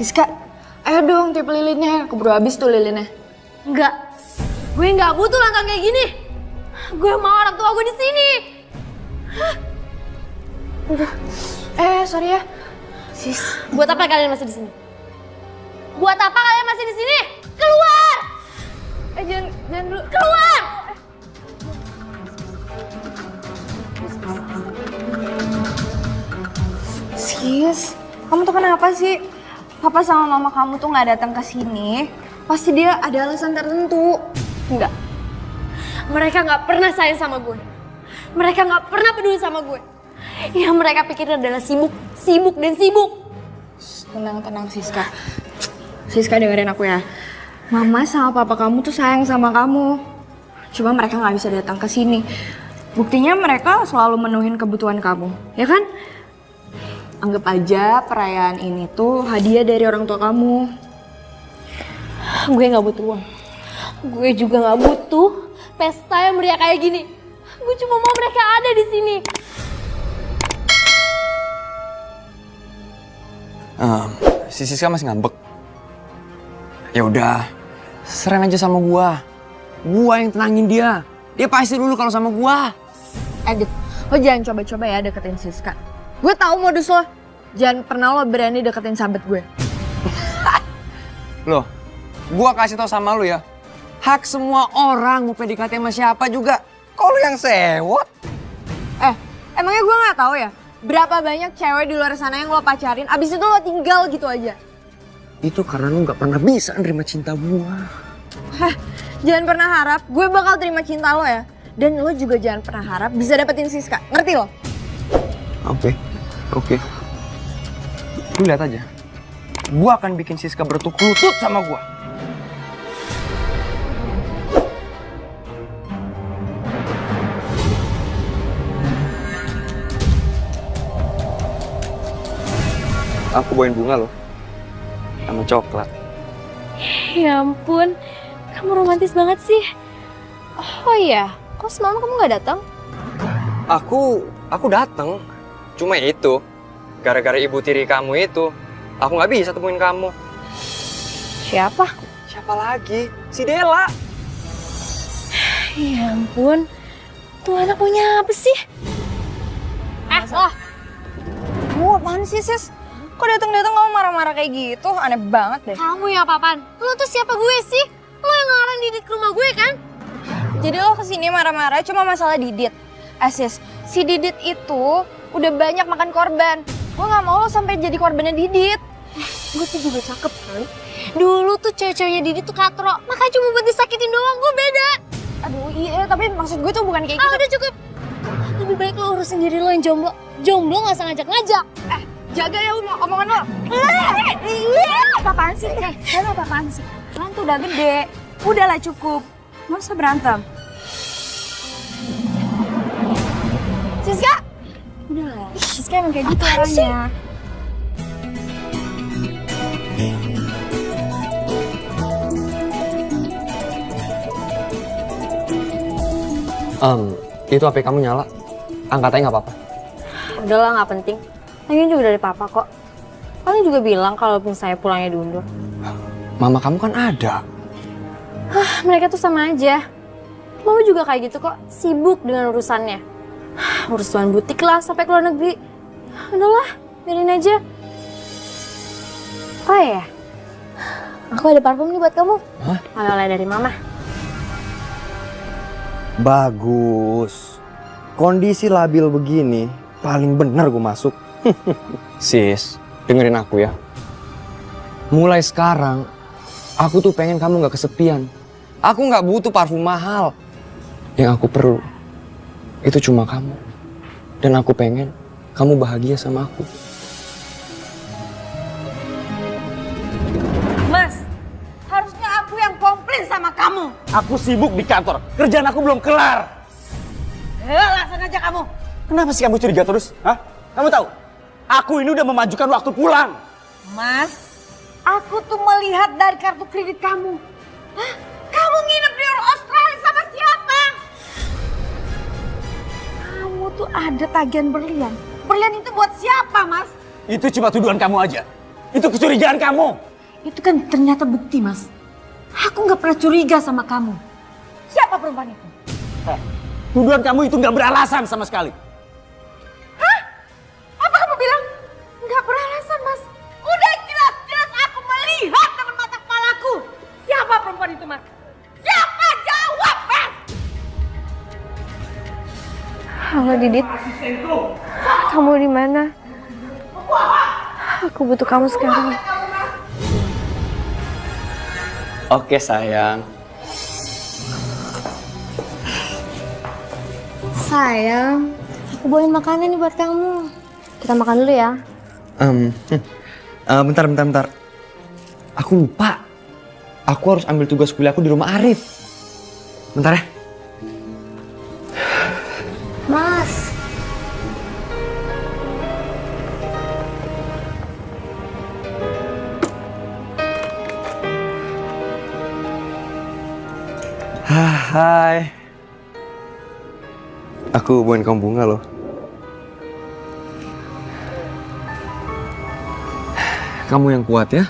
Siska, ayo dong tiup lilinnya, keburu habis tuh lilinnya. Enggak, gue nggak butuh langkah kayak gini. Gue mau orang tua gue di sini. Sorry ya. Sis, Buat apa kalian masih di sini? Buat apa kalian masih di sini? Keluar! jangan dulu. Keluar! Sis, kamu tuh kenapa sih? Papa sama mama kamu tuh nggak datang ke sini. Pasti dia ada alasan tertentu. Enggak. Mereka nggak pernah sayang sama gue. Mereka nggak pernah peduli sama gue. Yang mereka pikirin adalah sibuk, sibuk, dan sibuk. Tenang Siska. Siska dengerin aku ya. Mama sama papa kamu tuh sayang sama kamu. Cuma mereka nggak bisa datang ke sini. Buktinya mereka selalu menuhin kebutuhan kamu, ya kan? Anggap aja perayaan ini tuh hadiah dari orang tua kamu. Gue nggak butuh uang. Gue juga nggak butuh pesta yang meriah kayak gini. Gue cuma mau mereka ada di sini. Si Siska masih ngambek. Ya udah, serain aja sama gua. Gua yang tenangin dia. Dia pasti dulu kalau sama gua. Dit, lo jangan coba-coba ya deketin Siska. Gue tahu modus lo. Jangan pernah lo berani deketin sahabat gue. Loh, gua kasih tau sama lu ya. Hak semua orang mau PDKT sama siapa juga. Kok lu yang sewot? Emangnya gue nggak tahu ya? Berapa banyak cewek di luar sana yang lo pacarin, abis itu lo tinggal gitu aja. Itu karena lu gak pernah bisa nerima cinta gua. Jangan pernah harap gue bakal terima cinta lo ya. Dan lo juga jangan pernah harap bisa dapetin Siska. Ngerti lo? Oke. Lu lihat aja. Gua akan bikin Siska bertukuk lutut sama gua. Aku bawain bunga loh. Sama coklat. Ya ampun, kamu romantis banget sih. Oh iya, kok semalam kamu nggak datang? Aku datang. Cuma itu, gara-gara ibu tiri kamu itu, aku nggak bisa temuin kamu. Siapa? Siapa lagi? Si Dela. Ya ampun, tuh anak punya apa sih? Kamu apaan sih sis? Kok datang-datang kamu marah-marah kayak gitu? Aneh banget deh. Kamu ya papan, lu tuh siapa gue sih? Lu yang ngelarang Didit ke rumah gue kan? Jadi lo kesini marah-marah cuma masalah Didit. Sis, si Didit itu udah banyak makan korban. Gue gak mau lo sampai jadi korbannya Didit. Gue tuh juga cakep kan? Dulu tuh cewek-ceweknya Didit tuh katro, makanya cuma buat disakitin doang, gue beda. Aduh iya, tapi maksud gue tuh bukan kayak gitu. Udah cukup. Lebih baik lo urusin diri lo yang jomblo. Jomblo gak usah ngajak-ngajak. Jaga ya omongan lo. Apaan sih? Kalian apaan sih? Kalian tuh udah gede. Udahlah cukup. Nggak usah berantem. Siska! Udahlah. Siska emang kayak gitu orangnya. Itu HP kamu nyala. Angkat aja nggak apa-apa. Udahlah gak penting. Lagian juga dari papa kok. Kalian juga bilang kalau saya pulangnya diundur. Mama kamu kan ada. Mereka tuh sama aja. Mama juga kayak gitu kok, sibuk dengan urusannya. Urusan butik lah sampai ke luar negeri. Udahlah, biarin aja. Oh ya, aku ada parfum nih buat kamu. Hah? Oleh-oleh dari mama. Bagus. Kondisi labil begini, paling bener gue masuk. Sis, dengerin aku ya. Mulai sekarang, aku tuh pengen kamu gak kesepian. Aku gak butuh parfum mahal. Yang aku perlu, itu cuma kamu. Dan aku pengen kamu bahagia sama aku. Mas, harusnya aku yang komplain sama kamu. Aku sibuk di kantor, kerjaan aku belum kelar. Alasan aja kamu. Kenapa sih kamu curiga terus? Hah? Kamu tahu? Aku ini udah memajukan waktu pulang. Mas, aku tuh melihat dari kartu kredit kamu. Hah? Kamu nginep di Australia sama siapa? Kamu tuh ada tagihan berlian. Berlian itu buat siapa, Mas? Itu cuma tuduhan kamu aja. Itu kecurigaan kamu. Itu kan ternyata bukti, Mas. Aku nggak pernah curiga sama kamu. Siapa perempuan itu? Tuduhan kamu itu nggak beralasan sama sekali. Apa kamu bilang? Nggak beralasan, Mas. Udah jelas-jelas aku melihat dengan mata kepalaku. Siapa perempuan itu, Mas? Siapa? Jawab, Mas! Halo Didit, kamu di mana? Aku butuh kamu sekarang. Oke sayang. Sayang, aku bawain makanan nih buat kamu. Kita makan dulu ya. Bentar. Aku lupa. Aku harus ambil tugas kuliah aku di rumah Arif. Bentar ya. Mas. Hai. Aku bawain kamu bunga loh. Kamu yang kuat ya.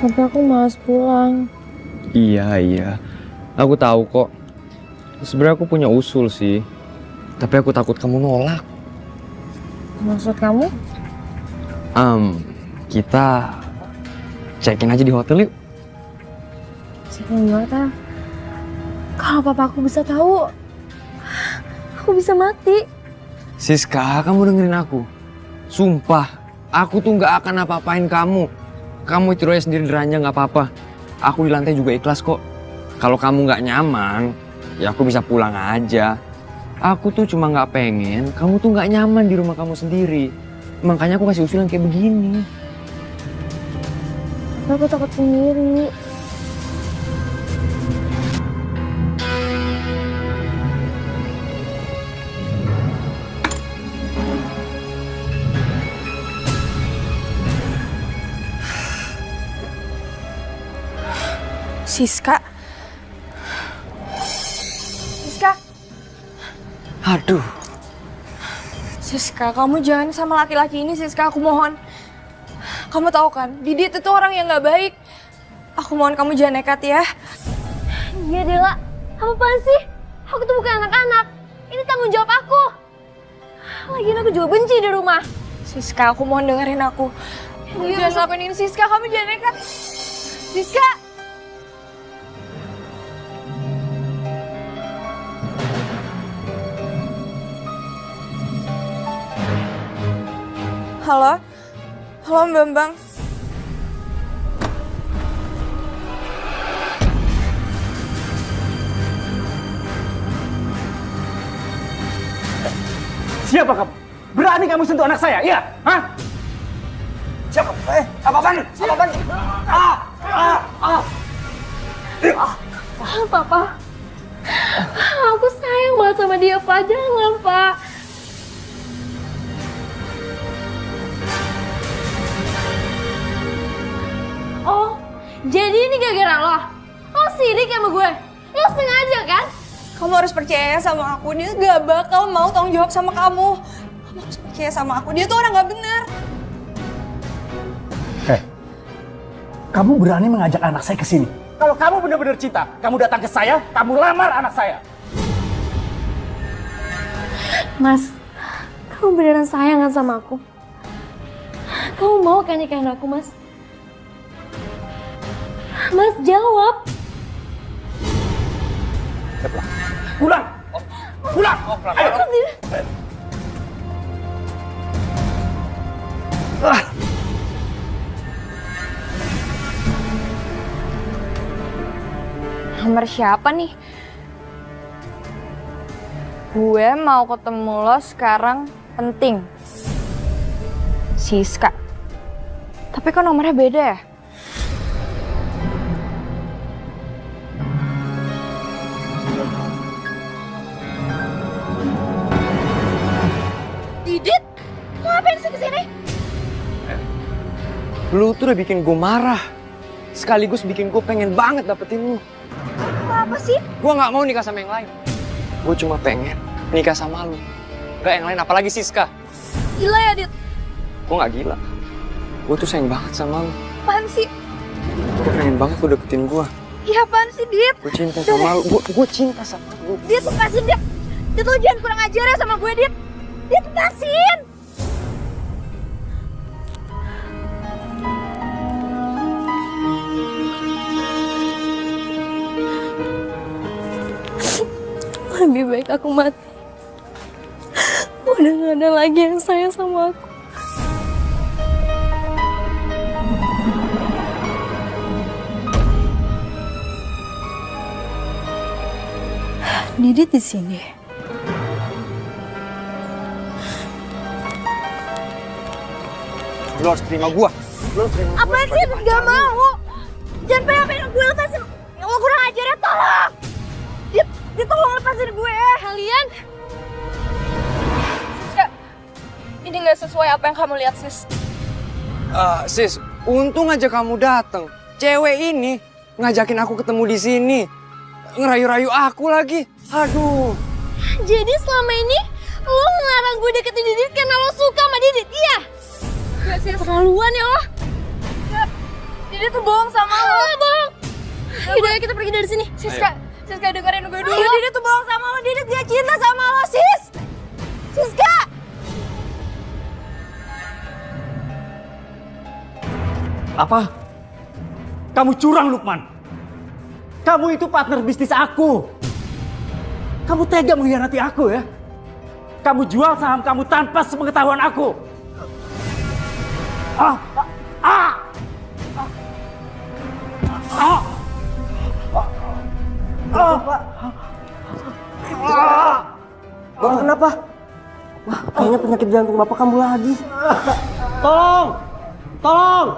Tapi aku malas pulang. Iya. Aku tahu kok. Sebenarnya aku punya usul sih. Tapi aku takut kamu nolak. Maksud kamu? Kita check-in aja di hotel yuk. Gimana? Kalau papa aku bisa tahu, aku bisa mati. Siska, kamu dengerin aku. Sumpah, aku tuh nggak akan apa-apain kamu. Kamu tidur aja sendiri di ranjang nggak apa-apa. Aku di lantai juga ikhlas kok. Kalau kamu nggak nyaman, ya aku bisa pulang aja. Aku tuh cuma nggak pengen kamu tuh nggak nyaman di rumah kamu sendiri. Makanya aku kasih usulan kayak begini. Aku takut sendiri. Siska. Aduh. Siska, kamu jangan sama laki-laki ini, Siska, aku mohon. Kamu tahu kan, Didit itu orang yang nggak baik. Aku mohon kamu jangan nekat ya. Iya Dela, apaan sih? Aku tuh bukan anak-anak. Ini tanggung jawab aku. Lagian aku juga benci di rumah. Siska, aku mohon dengerin aku. Kamu jangan lakuin ini, Siska, kamu jangan nekat. Siska! Halo? Halo Mbak Bambang? Siapa kamu? Berani kamu sentuh anak saya, iya? Hah? Siapa? Apa-apaan? Apa-apaan? Papa, aku sayang banget sama dia, Pak. Jangan, Pak. Oh, jadi ini gara-gara lo? Lo sirik sama gue? Lo sengaja kan? Kamu harus percaya sama aku, dia gak bakal mau tanggung jawab sama kamu. Kamu harus percaya sama aku, dia tuh orang gak bener. Kamu berani mengajak anak saya ke sini? Kalau kamu benar-benar cinta, kamu datang ke saya, kamu lamar anak saya. Mas, kamu beneran sayang kan sama aku? Kamu mau kan nikahin aku, Mas? Mas, jawab. Pulang! Pulang! Ayo! Nomor siapa nih? Gue mau ketemu lo sekarang penting. Siska. Tapi kok nomornya beda ya? Didit, lo ngapain sih kesini? Lu tuh udah bikin gue marah. Sekaligus bikin gue pengen banget dapetin lu. Apa sih? Gue nggak mau nikah sama yang lain. Gue cuma pengen nikah sama lu. Gak yang lain, apalagi Siska. Gila ya, Dit. Gue gak gila. Gue tuh sayang banget sama lu. Apaan sih? Gue pengen banget lu deketin gue. Iya apaan sih, Dit? Gue cinta sama lu. Gue cinta sama lu. Dit, lepasin, Dit. Dit, lo jangan kurang ajar ya sama gue, Dit. Dit, lepasin. Lebih baik aku mati. Udah gak ada lagi yang sayang sama aku. Didit di sini. Lu harus terima gue. Apaan sih? Gak mau. Jangan pengen gue lepasin. Lo kurang ajar ya, tolong. Dit, tolong lepasin gue. Kalian. Siska, ini gak sesuai apa yang kamu lihat, Sis. Sis, untung aja kamu datang. Cewek ini ngajakin aku ketemu di sini. Ngerayu-rayu aku lagi. Aduh. Jadi selama ini lo ngelarang gue deketin Didit karena lo suka sama Didit, iya? Gak sih, keterlaluan ya lo. Didit tuh bohong sama lo. Bohong. Yaudah ya kita pergi dari sini. Siska dengerin gue dulu. Didit tuh bohong sama lo, Didit dia cinta sama lo, Sis. Siska. Apa? Kamu curang, Lukman. Kamu itu partner bisnis aku. Kamu tega mengkhianati aku ya? Kamu jual saham kamu tanpa sepengetahuan aku. Bapak kenapa? Wah, kayaknya penyakit jantung bapak kambuh lagi. Tolong! Tolong!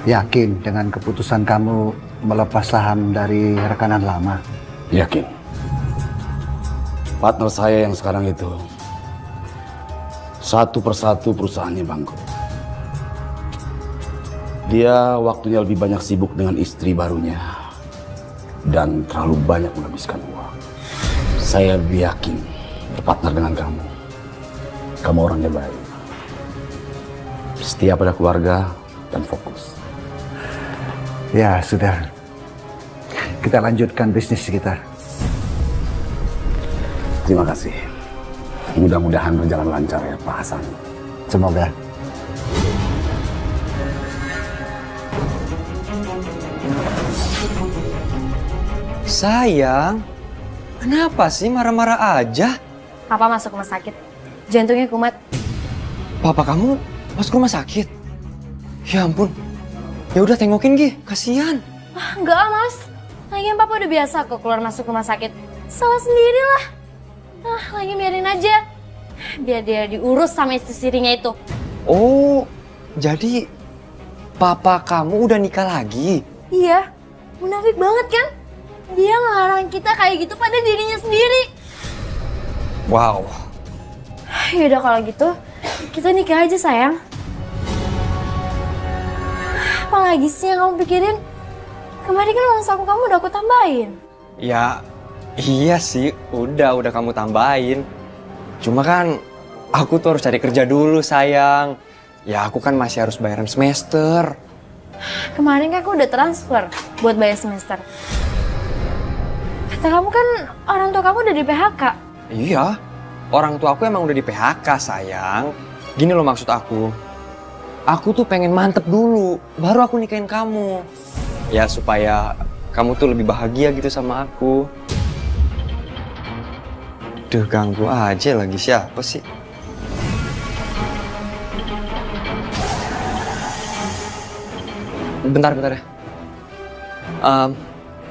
Yakin dengan keputusan kamu melepas saham dari rekanan lama? Yakin. Partner saya yang sekarang itu satu persatu perusahaannya bangkrut. Dia waktunya lebih banyak sibuk dengan istri barunya dan terlalu banyak menghabiskan uang. Saya yakin berpartner dengan kamu. Kamu orangnya baik, setia pada keluarga dan fokus. Ya sudah, kita lanjutkan bisnis kita. Terima kasih. Mudah-mudahan berjalan lancar ya Pak Hasan. Semoga. Sayang, kenapa sih marah-marah aja? Papa masuk rumah sakit. Jantungnya kumat. Papa kamu masuk rumah sakit? Ya ampun. Ya udah tengokin Gi, kasihan. Enggak, Mas. Lagian Papa udah biasa kok keluar masuk rumah sakit. Salah sendirilah. Lagi biarin aja. Biar dia diurus sama istri-istrinya itu. Oh, jadi papa kamu udah nikah lagi? Iya, munafik banget kan? Dia ngelarang kita kayak gitu pada dirinya sendiri. Wow. Yaudah kalau gitu, kita nikah aja sayang. Apalagi sih yang kamu pikirin? Kemarin kan uang saku kamu udah aku tambahin. Ya, iya sih, udah kamu tambahin. Cuma kan aku tuh harus cari kerja dulu sayang. Ya aku kan masih harus bayaran semester. Kemarin kan aku udah transfer buat bayar semester. Kata kamu kan orang tua kamu udah di PHK. Iya, orang tua aku emang udah di PHK sayang. Gini loh maksud aku. Aku tuh pengen mantep dulu, baru aku nikahin kamu. Ya supaya kamu tuh lebih bahagia gitu sama aku. Duh ganggu aja lagi, siapa sih? Bentar ya.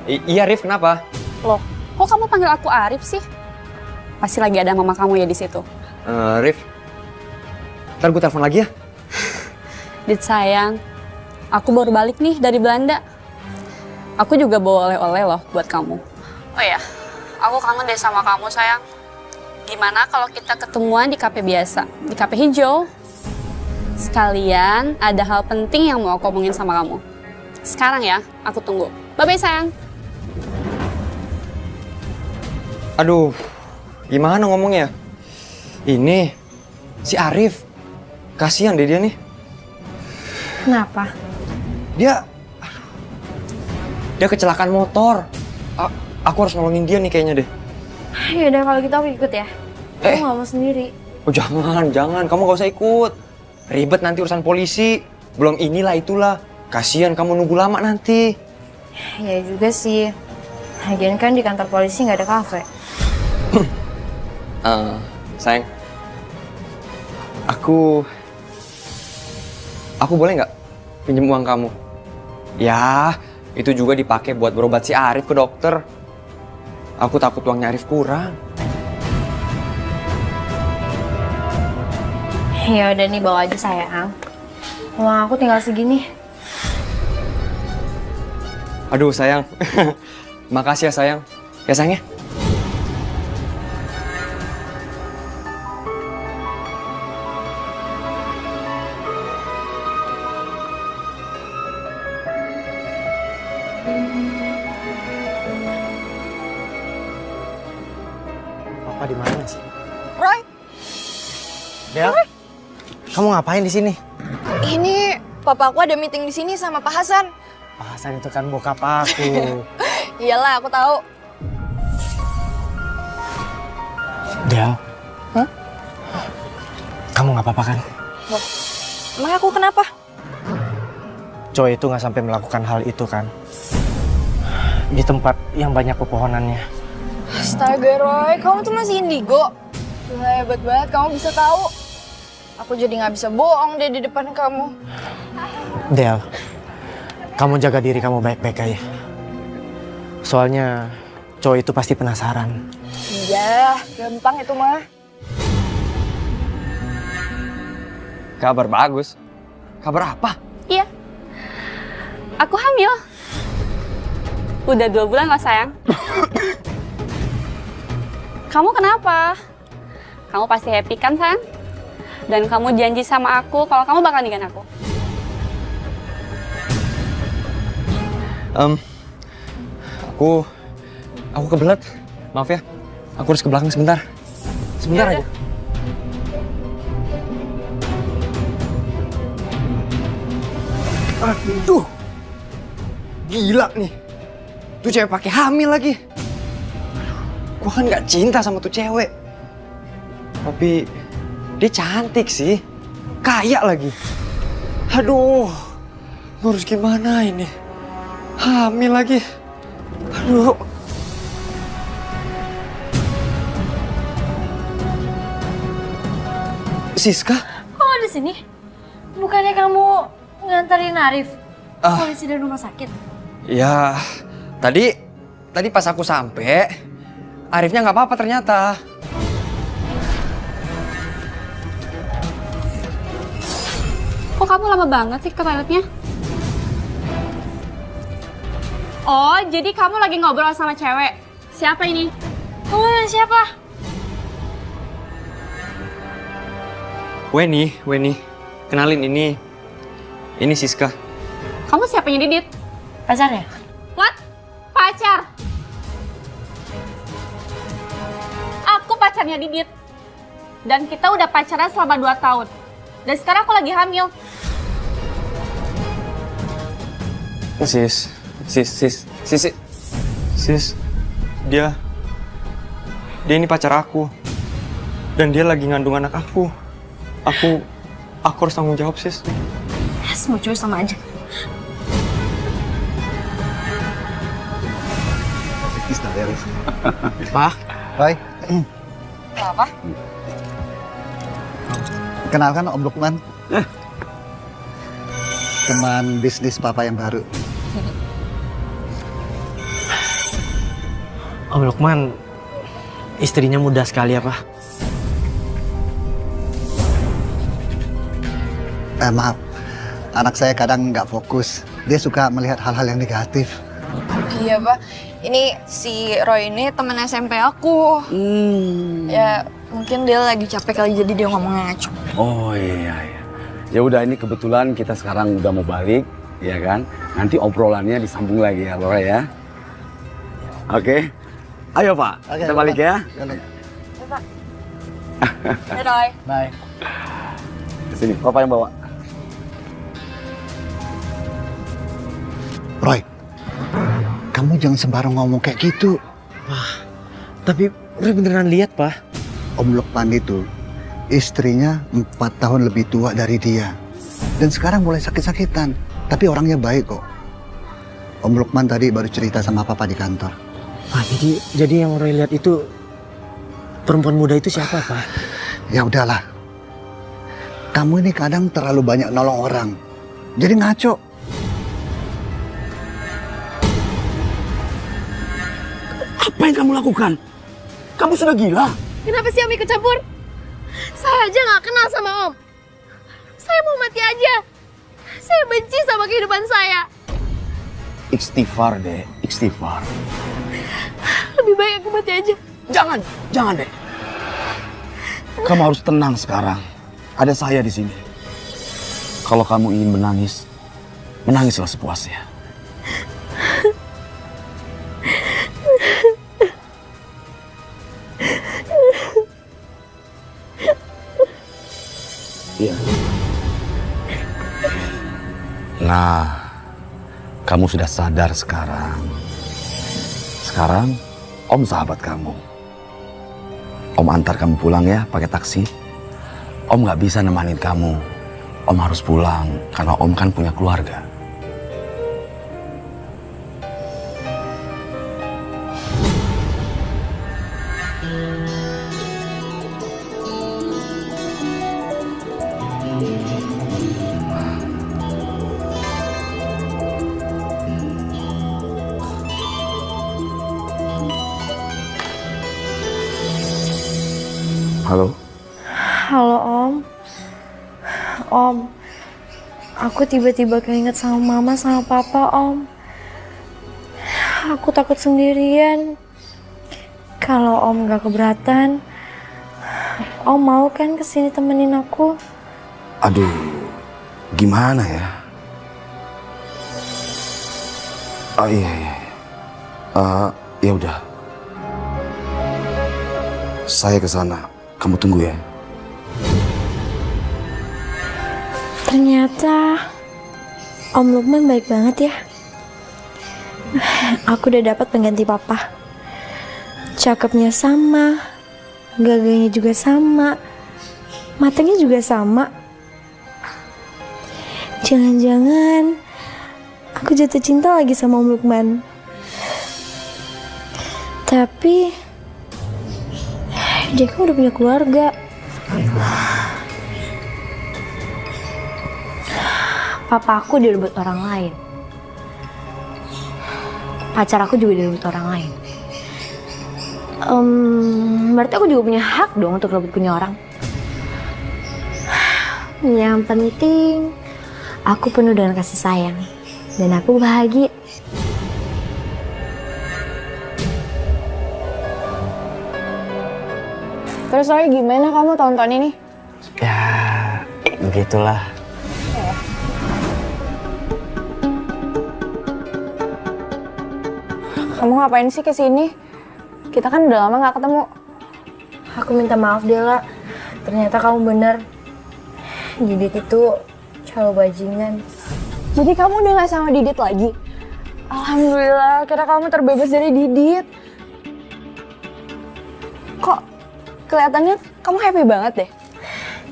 Iya Rif, kenapa? Loh, kok kamu panggil aku Arif sih? Pasti lagi ada mama kamu ya di situ. Rif, ntar gue telepon lagi ya. Dit sayang, aku baru balik nih dari Belanda. Aku juga bawa oleh-oleh loh buat kamu. Oh ya, aku kangen deh sama kamu sayang. Gimana kalau kita ketemuan di kafe biasa, di kafe hijau? Sekalian ada hal penting yang mau aku omongin sama kamu. Sekarang ya, aku tunggu. Bye-bye sayang. Aduh, gimana ngomongnya? Ini si Arif, kasihan deh dia nih. Kenapa? Dia kecelakaan motor. Aku harus nolongin dia nih kayaknya deh. Yaudah kalau gitu aku ikut ya. Aku nggak mau sendiri. Oh jangan, kamu gak usah ikut. Ribet nanti urusan polisi. Belum inilah itulah. Kasihan kamu nunggu lama nanti. Ya juga sih. Lagian kan di kantor polisi nggak ada kafe. Sayang, aku boleh nggak pinjem uang kamu? Ya, itu juga dipakai buat berobat si Arif ke dokter. Aku takut uangnya Arif kurang. Ya udah nih bawa aja sayang. Uang aku tinggal segini. Aduh sayang, makasih ya sayang. Ya sayang ya. Papa di mana sih? Roy, Del, kamu ngapain di sini? ini papa aku ada meeting di sini sama Pak Hasan. Pak Hasan itu kan bokap aku. Iyalah, aku tahu. Del, Hah? kamu nggak apa-apa kan? Emang aku kenapa? Coy itu nggak sampai melakukan hal itu kan? Di tempat yang banyak pepohonannya. Astaga Roy, kamu tuh masih indigo. Gila, hebat banget kamu bisa tahu. Aku jadi nggak bisa bohong deh di depan kamu. Del, kamu jaga diri kamu baik-baik aja. Soalnya cowok itu pasti penasaran. Iya, gampang itu mah. Kabar bagus. Kabar apa? Iya. Aku hamil. Udah 2 bulan lah sayang. Kamu kenapa? Kamu pasti happy kan sayang? Dan kamu janji sama aku kalau kamu bakal nikahin aku. Aku kebelet. Maaf ya. Aku harus ke belakang sebentar. Sebentar aja. Aduh. Gila nih. Tuh cewek pakai hamil lagi. Gua kan nggak cinta sama tuh cewek. Tapi dia cantik sih. Kaya lagi. Aduh. Gua harus gimana ini? Hamil lagi. Aduh. Siska? Kok nggak di sini? Bukannya kamu nganterin Arif polisi dan rumah sakit? Ya, tadi pas aku sampai, Arifnya nggak apa-apa ternyata. Kok kamu lama banget sih ke toiletnya? Oh, jadi kamu lagi ngobrol sama cewek. Siapa ini? Kamu siapa? Weni. Kenalin ini Siska. Kamu siapanya Didit? Pacarnya? What? Pacar? Aku pacarnya Didit. Dan kita udah pacaran selama 2 tahun. Dan sekarang aku lagi hamil. Sis. Dia ini pacar aku. Dan dia lagi ngandung anak aku. Aku harus tanggung jawab, sis. Semua cowok sama aja. Pak, Roy, Apa? kenalkan Om Lukman. Teman bisnis Papa yang baru. Om Lukman, istrinya muda sekali ya, Pak? Maaf, anak saya kadang nggak fokus. Dia suka melihat hal-hal yang negatif. Iya Pak, ini si Roy ini temen SMP aku. Ya mungkin dia lagi capek kali jadi dia ngomong ngaco. Oh iya. Ya udah, ini kebetulan kita sekarang udah mau balik, ya kan? Nanti obrolannya disambung lagi ya, Laura ya. Oke? Ayo Pak, Oke, kita balik ya. Balik. Roy. Bye. Kesini, Papa yang bawa. Roy, kamu jangan sembarang ngomong kayak gitu. Tapi Roy beneran lihat, Pak. Om Lukman itu, istrinya 4 tahun lebih tua dari dia. Dan sekarang mulai sakit-sakitan. Tapi orangnya baik kok. Om Lukman tadi baru cerita sama Papa di kantor. Pak, jadi yang Roy lihat itu perempuan muda itu siapa, Pak? Ya udahlah. Kamu ini kadang terlalu banyak nolong orang. Jadi ngaco. Apa yang kamu lakukan? Kamu sudah gila. Kenapa sih Om ikut campur? Saya aja nggak kenal sama Om. Saya mau mati aja. Saya benci sama kehidupan saya. Istighfar deh, istighfar. Lebih baik aku mati aja. Jangan deh. Kamu harus tenang sekarang. Ada saya di sini. Kalau kamu ingin menangis, menangislah sepuasnya. Iya. Nah, kamu sudah sadar sekarang. Sekarang, Om sahabat kamu. Om antar kamu pulang ya pakai taksi. Om nggak bisa nemanin kamu. Om harus pulang karena Om kan punya keluarga. Halo? Halo Om. Om, aku tiba-tiba keinget sama Mama sama Papa Om. Aku takut sendirian. Kalau Om gak keberatan, Om mau kan kesini temenin aku? Aduh, gimana ya? Oh iya. Ya udah. Saya ke sana. Kamu tunggu ya. Ternyata Om Lukman baik banget ya. Aku udah dapat pengganti Papa. Cakepnya sama, gagahnya juga sama, matanya juga sama. Jangan-jangan aku jatuh cinta lagi sama Om Lukman. Tapi dia kan udah punya keluarga. Papa aku direbut orang lain. Pacar aku juga direbut orang lain. Berarti aku juga punya hak dong untuk rebut punya orang. Yang penting aku penuh dengan kasih sayang dan aku bahagia. Terus Roy, gimana kamu tahun-tahun ini? Ya, begitulah. Kamu ngapain sih kesini? Kita kan udah lama gak ketemu. Aku minta maaf Dela. Ternyata kamu benar. Didit itu cowok bajingan. Jadi kamu udah gak sama Didit lagi? Alhamdulillah, kira kamu terbebas dari Didit. Kok kelihatannya kamu happy banget deh?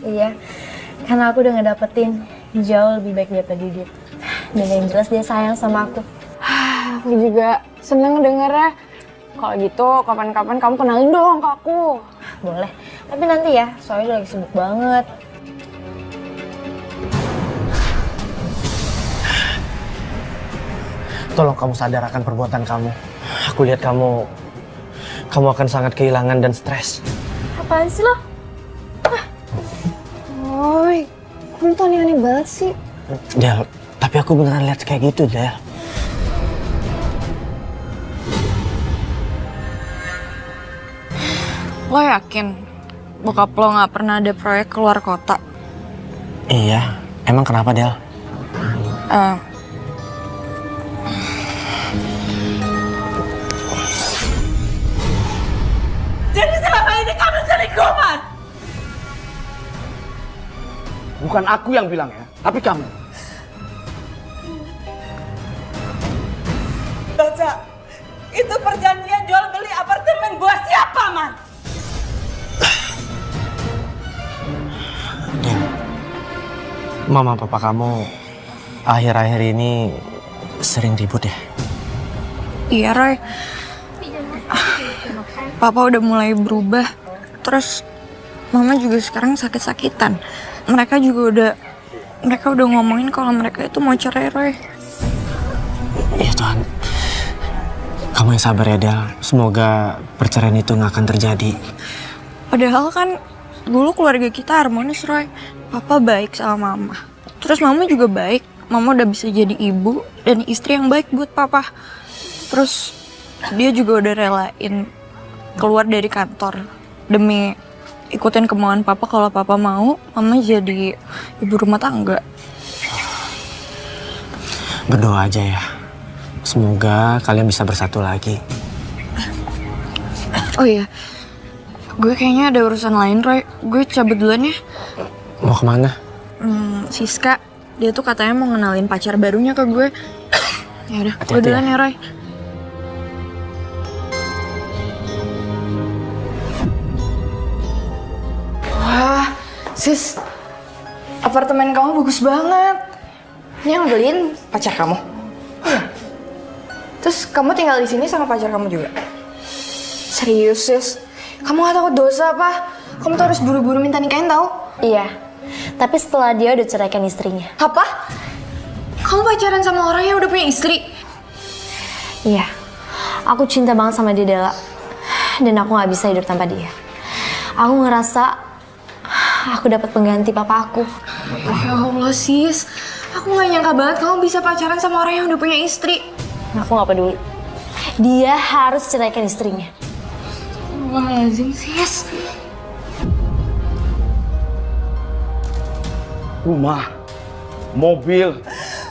Iya, karena aku udah ngedapetin jauh lebih baik daripada Didit. Dan yang jelas dia sayang sama aku. Aku juga seneng dengernya. Kalau gitu, kapan-kapan kamu kenalin dong ke aku. Boleh, tapi nanti ya, soalnya udah lagi sibuk banget. Tolong kamu sadar akan perbuatan kamu. Aku lihat kamu akan sangat kehilangan dan stres. Apaan sih lo? Roy, kamu tuh aneh-aneh banget sih. Del, tapi aku beneran lihat kayak gitu, Del. Lo yakin bokap lo gak pernah ada proyek keluar kota? Iya, emang kenapa, Del? selingkuh, Mas. Bukan aku yang bilang ya, tapi kamu. Baca, itu perjanjian jual beli apartemen buat siapa, Mas? Del, mama papa kamu akhir-akhir ini sering ribut ya? Iya, Roy. Papa udah mulai berubah. Terus mama juga sekarang sakit-sakitan. Mereka udah ngomongin kalau mereka itu mau cerai, Roy. Ya Tuhan, kamu yang sabar ya Del. Semoga perceraian itu nggak akan terjadi. Padahal kan dulu keluarga kita harmonis, Roy. Papa baik sama mama. Terus mama juga baik. Mama udah bisa jadi ibu dan istri yang baik buat papa. Terus dia juga udah relain keluar dari kantor demi ikutin kemauan papa. Kalau papa mau, mama jadi ibu rumah tangga. Berdoa aja ya. Semoga kalian bisa bersatu lagi. Oh iya, gue kayaknya ada urusan lain, Roy. Gue cabut duluan ya. Mau kemana? Siska, dia tuh katanya mau ngenalin pacar barunya ke gue. Ya udah, gue Hati-hati duluan ya, Roy. Wah, sis, apartemen kamu bagus banget. Ini yang beliin pacar kamu? Iya. Terus kamu tinggal di sini sama pacar kamu juga? Serius, sis? Kamu gak takut dosa apa? Kamu tuh harus buru-buru minta nikahin tau? Iya, tapi setelah dia udah ceraikan istrinya. Apa? Kamu pacaran sama orang yang udah punya istri? Iya, aku cinta banget sama dia, Dela. Dan aku gak bisa hidup tanpa dia. Aku ngerasa aku dapat pengganti papa aku. Ya Allah, sis. Aku gak nyangka banget kamu bisa pacaran sama orang yang udah punya istri. Aku gak peduli. Dia harus ceraikan istrinya. Wah, lazim, sis. Rumah, mobil,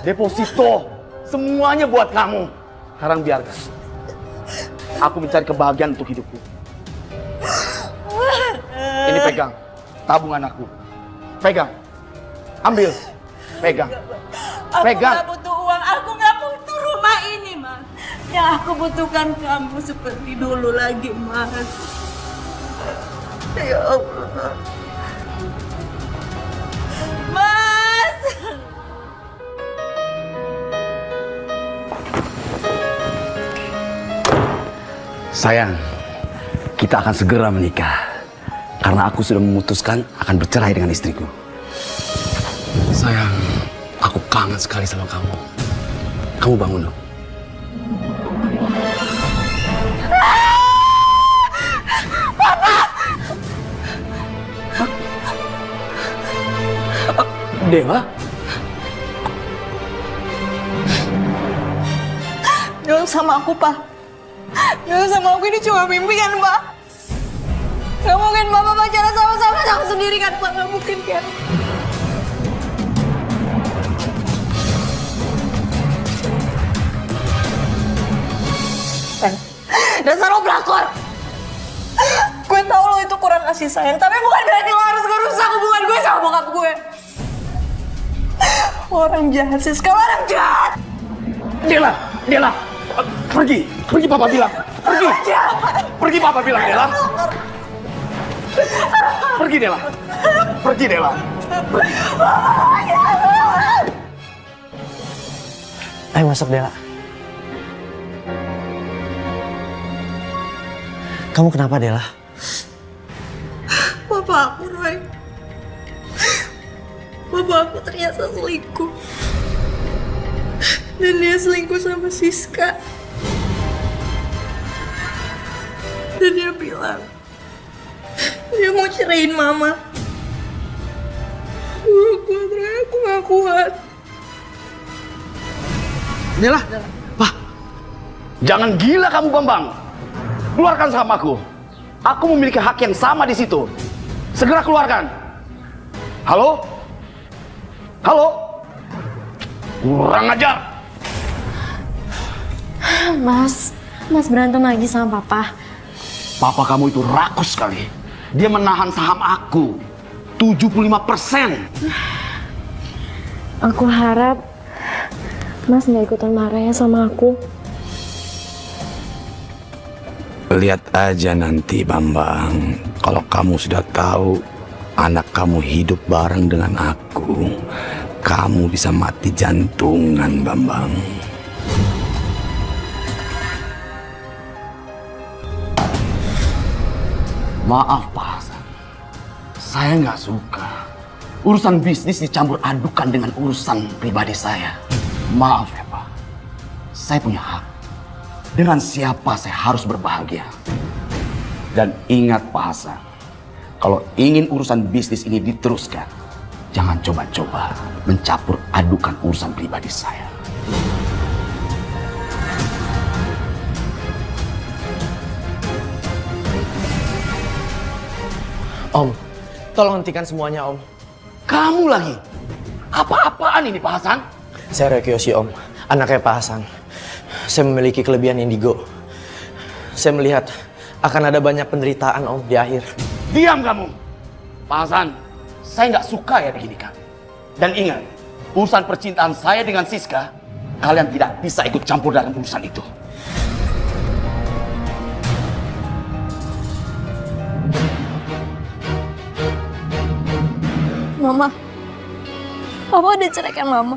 deposito, semuanya buat kamu. Sekarang biarkan. Aku mencari kebahagiaan untuk hidupku. Ini pegang, tabungan aku. Pegang, ambil, pegang. Aku Pegang. gak butuh uang, aku gak butuh rumah ini, Mas. Yang aku butuhkan kamu seperti dulu lagi, Mas. Ya Allah. Mas! Sayang, kita akan segera menikah. Karena aku sudah memutuskan akan bercerai dengan istriku. Sayang, aku kangen sekali sama kamu. Kamu bangun dong. Dewa? Jangan sama aku, Pak. Jangan sama aku, ini cuma mimpi kan, Pak? Gak mungkin Bapak pacaran sama-sama aku sendiri kan, Pak? Gak mungkin kan? Dasar lo pelakor! Gue tau lo itu kurang kasih sayang, tapi bukan berarti lo harus ngerusak hubungan gue sama bokap gue. Orang jahat sih, sekarang orang jahat! Dela, pergi papa bilang, pergi papa bilang, Dela. Pergi Dela. Ayo masuk Dela. Kamu kenapa Dela? Bapak aku, Roy. Bapak aku ternyata selingkuh. Dan dia selingkuh sama Siska. Dan dia bilang dia mau ceraiin Mama. Aku gak kuat. Dela, Pak, jangan gila kamu Bambang. Keluarkan sahamku. Aku memiliki hak yang sama di situ. Segera keluarkan. Halo? Kurang ajar. Mas berantem lagi sama papa. Papa kamu itu rakus sekali. Dia menahan saham aku 75%. Aku harap Mas nggak ikutan marah ya sama aku. Lihat aja nanti Bambang, kalau kamu sudah tahu anak kamu hidup bareng dengan aku, kamu bisa mati jantungan Bambang. Maaf Pak Hasan, saya nggak suka urusan bisnis dicampur adukan dengan urusan pribadi saya. Maaf ya Pak, saya punya hak. Dengan siapa saya harus berbahagia. Dan ingat Pak Hasan, kalau ingin urusan bisnis ini diteruskan, jangan coba-coba mencampur adukan urusan pribadi saya. Om, tolong hentikan semuanya, Om. Kamu lagi? Apa-apaan ini Pak Hasan? Saya Rekiyoshi, Om. Anaknya Pak Hasan. Saya memiliki kelebihan indigo. Saya melihat akan ada banyak penderitaan, Om, di akhir. Diam kamu! Pak Hasan, saya nggak suka ya begini kan. Dan ingat, urusan percintaan saya dengan Siska, kalian tidak bisa ikut campur dalam urusan itu. Mama, Papa udah ceraikan Mama.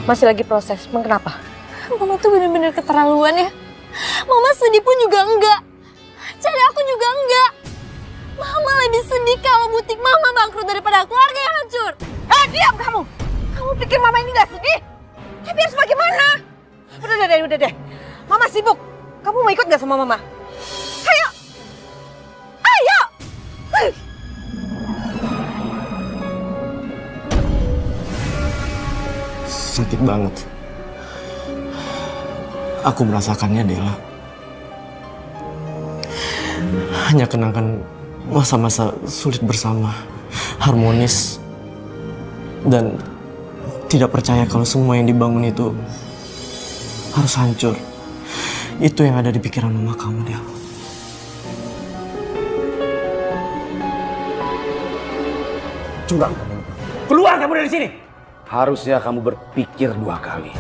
Masih lagi proses, emang kenapa? Mama tuh bener-bener keterlaluan ya. Mama sedih pun juga enggak. Cari aku juga enggak. Mama lebih sedih kalau butik Mama bangkrut daripada keluarga yang hancur. Diam kamu! Kamu pikir Mama ini gak sedih? Tapi harus bagaimana? Udah deh. Mama sibuk. Kamu mau ikut gak sama Mama? Ayo! Sakit banget. Aku merasakannya, Dela. Hanya kenangkan masa-masa sulit bersama, harmonis, dan tidak percaya kalau semua yang dibangun itu harus hancur. Itu yang ada di pikiran mama kamu, Del. Curang kamu. Keluar kamu dari sini. Harusnya kamu berpikir 2 kali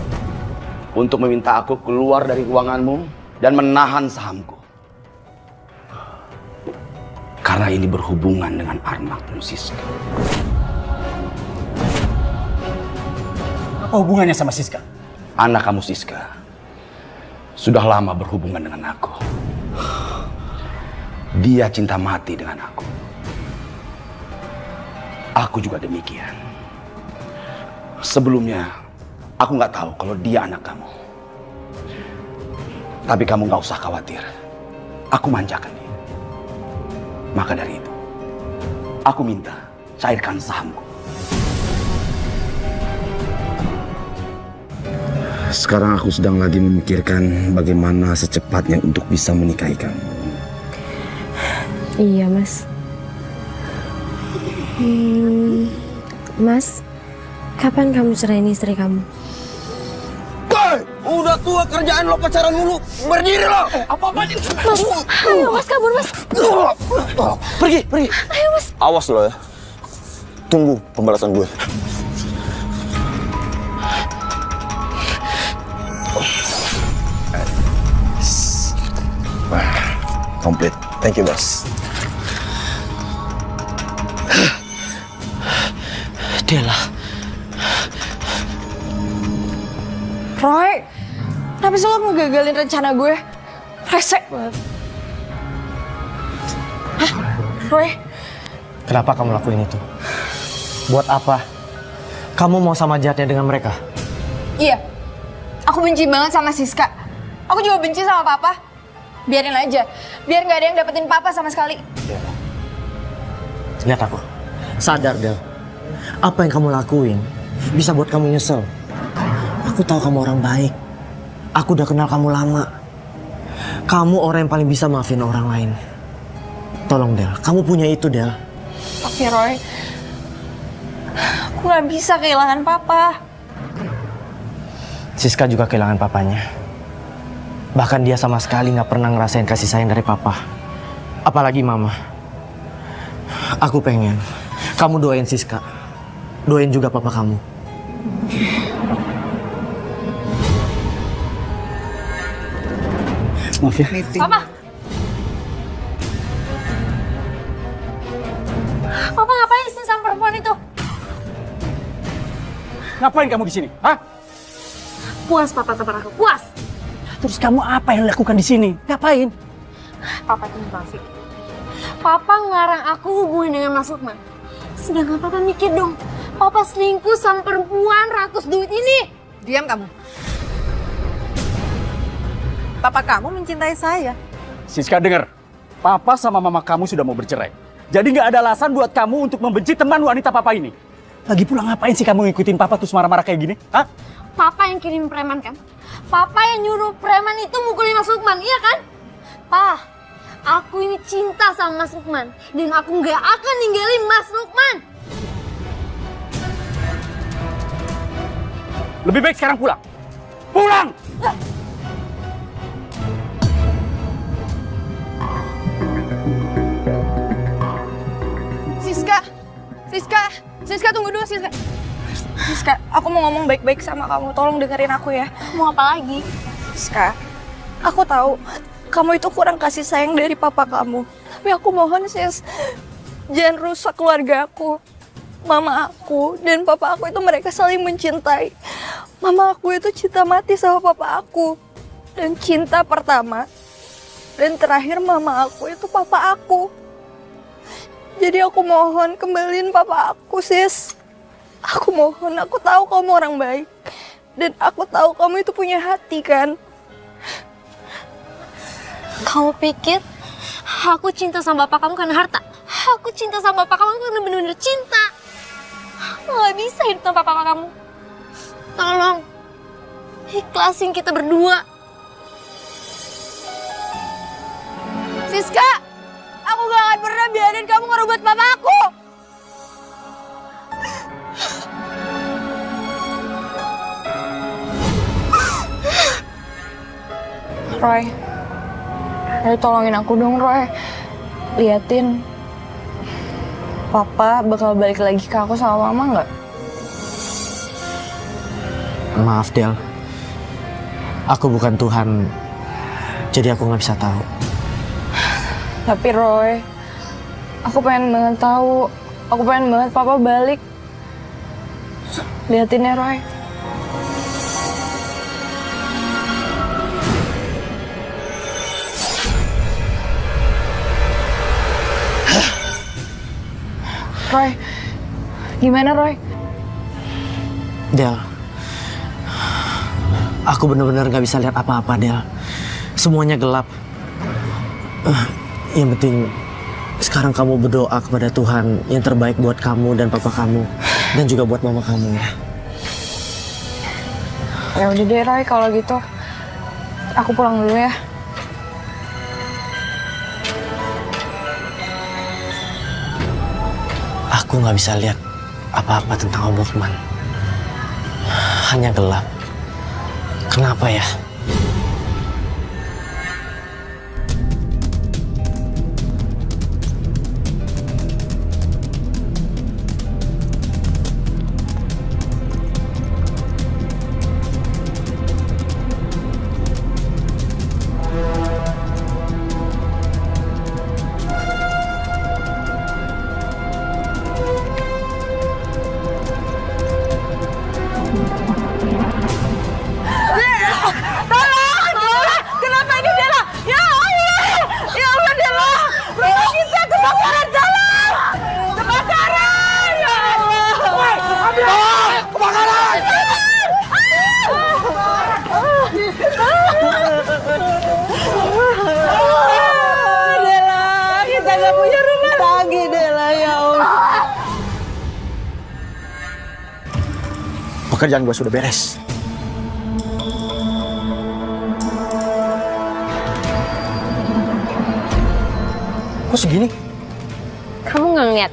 untuk meminta aku keluar dari ruanganmu dan menahan sahamku. Karena ini berhubungan dengan anakmu Siska. Apa hubungannya sama Siska? Anak kamu Siska sudah lama berhubungan dengan aku. Dia cinta mati dengan aku. Aku juga demikian. Sebelumnya, aku nggak tahu kalau dia anak kamu. Tapi kamu nggak usah khawatir. Aku manjakan dia. Maka dari itu, aku minta cairkan sahamku. Sekarang aku sedang lagi memikirkan bagaimana secepatnya untuk bisa menikahi kamu. Iya, Mas. Mas, kapan kamu ceraiin istri kamu? Udah tua kerjaan lo pacaran mulu. Berdiri lo. Apa-apa nih? Mas, ayo Mas kabur Mas. Pergi. Ayo Mas. Awas lo ya. Tunggu pembalasan gue. Komplit. Thank you, Bos. Dela. Roy, kenapa sih lo ngegagalin rencana gue? Resek banget. Hah? Roy? Kenapa kamu lakuin itu? Buat apa? Kamu mau sama jahatnya dengan mereka? Iya, aku benci banget sama Siska. Aku juga benci sama Papa. Biarin aja, biar nggak ada yang dapetin Papa sama sekali. Lihat aku. Sadar, Del. Apa yang kamu lakuin bisa buat kamu nyesel. Aku tahu kamu orang baik. Aku udah kenal kamu lama. Kamu orang yang paling bisa maafin orang lain. Tolong, Del. Kamu punya itu, Del. Tapi Roy, aku nggak bisa kehilangan Papa. Siska juga kehilangan papanya. Bahkan dia sama sekali nggak pernah ngerasain kasih sayang dari Papa. Apalagi Mama. Aku pengen kamu doain Siska. Doain juga papa kamu. Maaf ya. Papa! Papa ngapain sih sama perempuan itu? Ngapain kamu di sini? Hah? Puas papa sama aku, puas! Terus kamu apa yang lakukan di sini? Ngapain? Papa itu munafik. Papa ngelarang aku hubungan dengan Mas Lukman. Sedangkan papa mikir dong, papa selingkuh sama perempuan rakus duit ini. Diam kamu. Papa kamu mencintai saya. Siska dengar, papa sama mama kamu sudah mau bercerai. Jadi nggak ada alasan buat kamu untuk membenci teman wanita papa ini. Lagi pula ngapain sih kamu ngikutin papa terus marah-marah kayak gini? Hah? Papa yang kirim preman kan? Papa yang nyuruh preman itu mukulin Mas Lukman, iya kan? Pa, aku ini cinta sama Mas Lukman. Dan aku nggak akan ninggalin Mas Lukman. Lebih baik sekarang pulang. Pulang! Siska tunggu dulu Siska. Siska, aku mau ngomong baik-baik sama kamu. Tolong dengerin aku ya. Mau apa lagi? Siska, aku tahu kamu itu kurang kasih sayang dari papa kamu. Tapi aku mohon Sis, jangan rusak keluarga aku. Mama aku dan papa aku itu mereka saling mencintai. Mama aku itu cinta mati sama papa aku. Dan cinta pertama dan terakhir mama aku itu papa aku. Jadi aku mohon kembaliin papa aku, Sis. Aku mohon, aku tahu kamu orang baik. Dan aku tahu kamu itu punya hati kan. Kamu pikir aku cinta sama bapak kamu karena harta? Aku cinta sama bapak kamu karena benar-benar cinta. Aku gak bisa hidup tanpa papa kamu. Tolong, ikhlasin kita berdua. Siska, aku gak akan pernah biarin kamu ngerebut papa aku. Roy, tolongin aku dong Roy. Liatin, papa bakal balik lagi ke aku sama mama nggak? Maaf Del, aku bukan Tuhan, jadi aku nggak bisa tahu. Tapi Roy, aku pengen banget tahu. Aku pengen banget papa balik. Liatin ya Roy. Roy, gimana Roy? Del, aku benar-benar nggak bisa lihat apa-apa Del. Semuanya gelap. Yang penting sekarang kamu berdoa kepada Tuhan yang terbaik buat kamu dan papa kamu dan juga buat mama kamu ya. Ya udah deh Roy, kalau gitu aku pulang dulu ya. Aku nggak bisa lihat apa-apa tentang Om Lukman. Hanya gelap. Kenapa ya? Kenapa ini Dela? Ya Allah! Ya Allah Dela! Rumah kita kebakaran, tolong! Kebakaran! Ya Allah! Tolong! Kebakaran! Dela, kita gak punya rumah lagi Dela, ya Allah. Pekerjaan gue sudah beres. Kok segini? Kamu nggak ngeliat?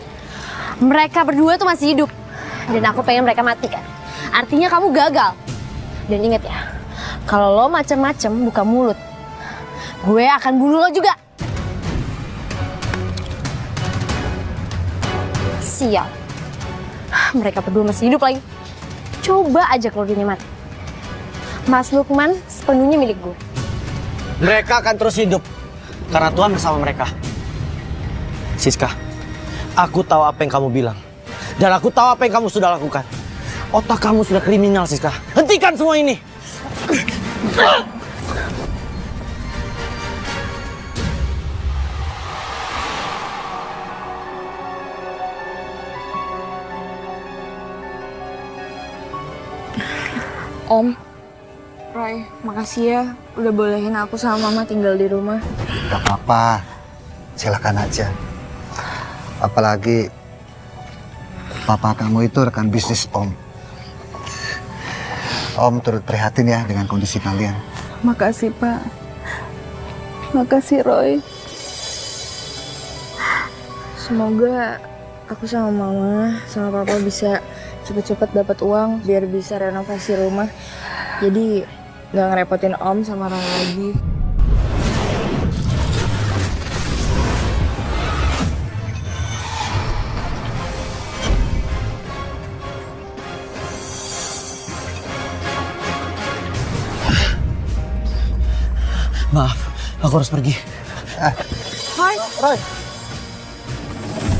Mereka berdua tuh masih hidup. Dan aku pengen mereka mati kan? Artinya kamu gagal. Dan inget ya, kalau lo macem-macem buka mulut, gue akan bunuh lo juga. Sial. Mereka berdua masih hidup lagi. Coba aja kalau dia mati. Mas Lukman sepenuhnya milik gue. Mereka akan terus hidup karena Tuhan bersama mereka. Siska, aku tahu apa yang kamu bilang. Dan aku tahu apa yang kamu sudah lakukan. Otak kamu sudah kriminal, Siska. Hentikan semua ini. Om, Roy, makasih ya udah bolehin aku sama Mama tinggal di rumah. Gak apa-apa, silakan aja. Apalagi papa kamu itu rekan bisnis Om. Om turut prihatin ya dengan kondisi kalian. Makasih, Pak. Makasih, Roy. Semoga aku sama Mama, sama Papa bisa cepet-cepet dapat uang biar bisa renovasi rumah. Jadi nggak ngerepotin Om sama Roy lagi. Maaf, aku harus pergi. Roy,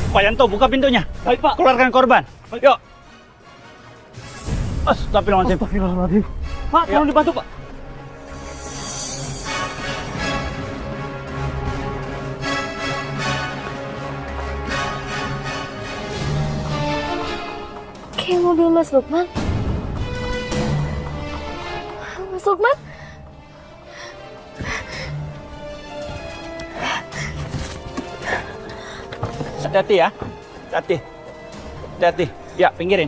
Pak Yanto, buka pintunya. Baik, Pak. Keluarkan korban. Yuk. Astagfirullahaladzim. Pak, tolong dibantu, Pak. Kayak mobil Mas Lukman. Mas Lukman? Hati-hati ya. Hati. Hati-hati. Ya, pinggirin.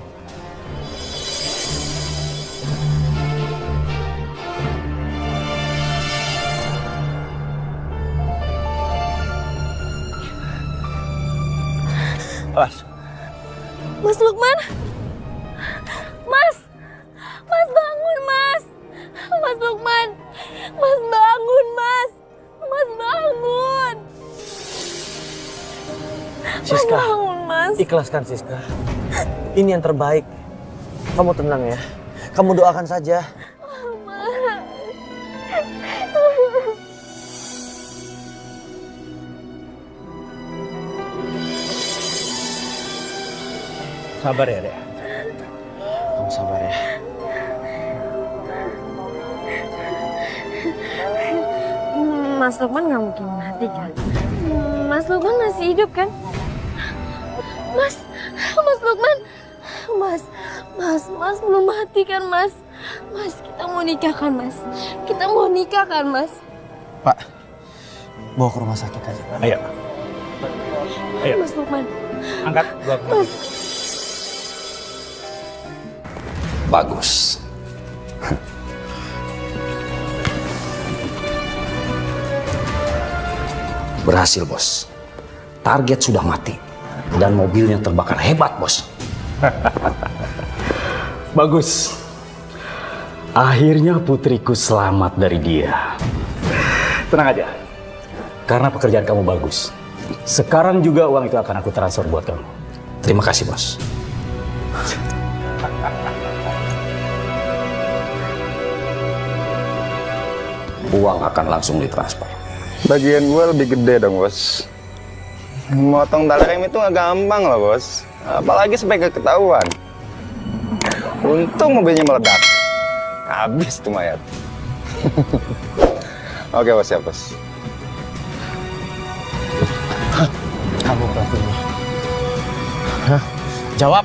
Awas. Mas Lukman? Mas! Mas bangun, Mas! Mas Lukman! Mas bangun, Mas! Mas bangun! Siska, Mas bangun, Mas! ikhlaskan Siska. Ini yang terbaik. Kamu tenang ya. Kamu doakan saja. Sabar ya, Dek. Kamu sabar ya. Mas Lukman nggak mungkin mati kan? Mas Lukman masih hidup kan? Mas Lukman, Mas belum mati kan Mas? Mas kita mau nikah kan Mas? Kita mau nikah kan Mas? Pak, bawa ke rumah sakit aja, Pak. Ayo. Ayo. Mas Lukman, Angkat. Mas. Bagus. Berhasil, Bos. Target sudah mati. Dan mobilnya terbakar hebat, Bos. Bagus. Akhirnya putriku selamat dari dia. Tenang aja. Karena pekerjaan kamu bagus. Sekarang juga uang itu akan aku transfer buat kamu. Terima kasih, Bos. Uang akan langsung ditransfer. Bagian gue lebih gede dong, Bos. Motong tali rem itu nggak gampang loh, Bos. Apalagi sampai ketahuan. Untung mobilnya meledak. Habis tuh mayat. Oke, Bos, siap, Bos. Kamu pelakunya. Hah? Jawab.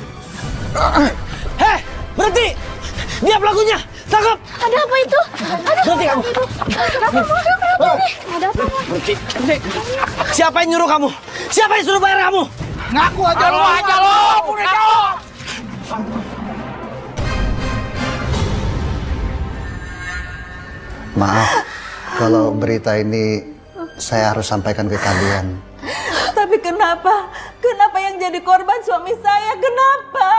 Heh, berhenti! Dia pelakunya! Tangkap! Ada apa itu? Berhenti kamu! Ada apa? Berhenti! Siapa yang nyuruh kamu? Siapa yang suruh bayar kamu? Ngaku aja lo! Maaf kalau berita ini saya harus sampaikan ke kalian. Tapi kenapa? Kenapa yang jadi korban suami saya? Kenapa?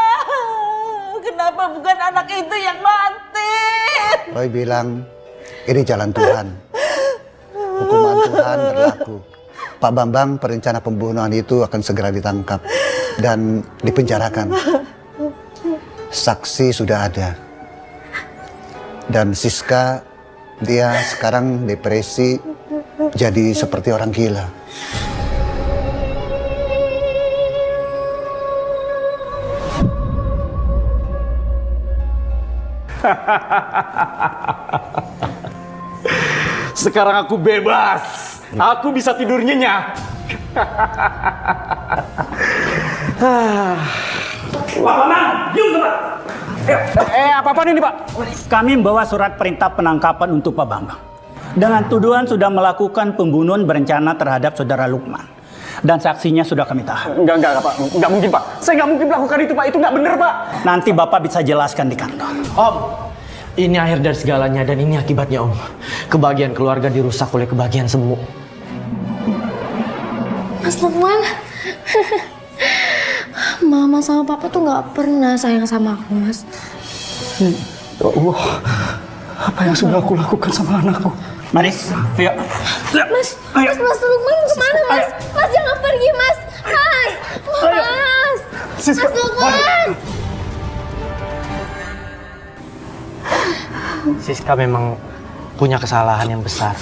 Kenapa bukan anak itu yang mati? Roy bilang ini jalan Tuhan. Hukuman Tuhan berlaku. Pak Bambang perencana pembunuhan itu akan segera ditangkap. dan dipenjarakan. Saksi sudah ada. Dan Siska, dia sekarang depresi, jadi seperti orang gila. Sekarang aku bebas. Aku bisa tidur nyenyak. Pak Maman, diam tempat. Apa-apaan ini Pak? Kami membawa surat perintah penangkapan untuk Pak Bambang. Dengan tuduhan sudah melakukan pembunuhan berencana terhadap saudara Lukman. Dan saksinya sudah kami tahan. Enggak Pak. Enggak mungkin Pak. Saya nggak mungkin melakukan itu Pak. Itu nggak bener Pak. Nanti Bapak bisa jelaskan di kantor. Om, ini akhir dari segalanya dan ini akibatnya Om. Kebahagiaan keluarga dirusak oleh kebahagiaan semu. Mas Lukman, Mama sama Papa tuh nggak pernah sayang sama aku, Mas. Ya Allah, apa yang sudah aku lakukan sama anakku? Maris, ayo. Mas Lukman kemana, Mas? Mas jangan pergi, Mas. Mas Lukman. Siska memang punya kesalahan yang besar.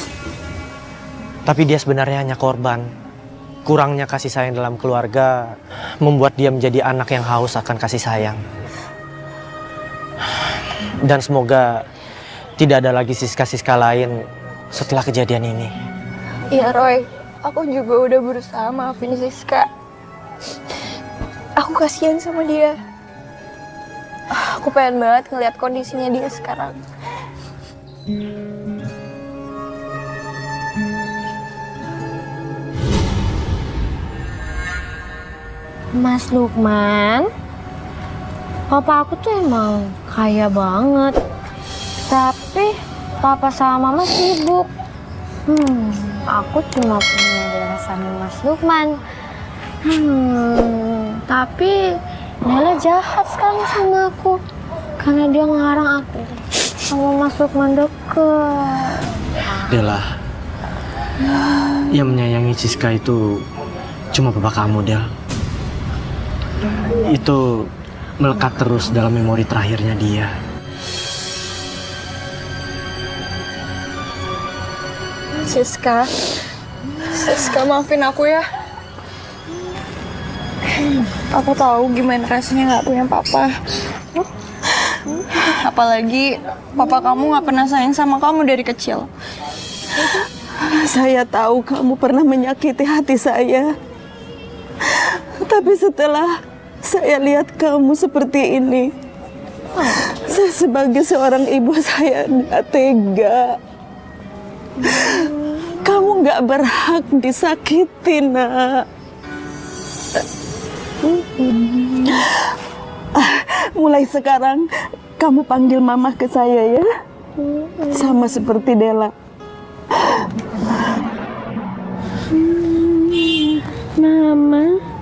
Tapi dia sebenarnya hanya korban. Kurangnya kasih sayang dalam keluarga membuat dia menjadi anak yang haus akan kasih sayang. Dan semoga tidak ada lagi Siska-Siska lain setelah kejadian ini. Iya Roy, aku juga udah berusaha maafin Siska. Aku kasihan sama dia. Aku pengen banget ngeliat kondisinya dia sekarang. Mas Lukman, Papa aku tuh emang kaya banget. Tapi Papa sama Mama sibuk. Aku cuma punya darah sama Mas Lukman. Tapi Nela jahat sekali sama aku. Karena dia ngelarang aku sama Mas Lukman deket. Dela, yang menyayangi Siska itu cuma papa kamu, Del. Itu melekat terus dalam memori terakhirnya dia. Siska maafin aku ya. Aku tahu gimana rasanya nggak punya papa. Apalagi papa kamu nggak pernah sayang sama kamu dari kecil. Saya tahu kamu pernah menyakiti hati saya. Tapi setelah saya lihat kamu seperti ini, saya sebagai seorang ibu saya nggak tega. Kamu nggak berhak disakiti, Nak. Mulai sekarang kamu panggil Mama ke saya ya, sama seperti Dela. Mama.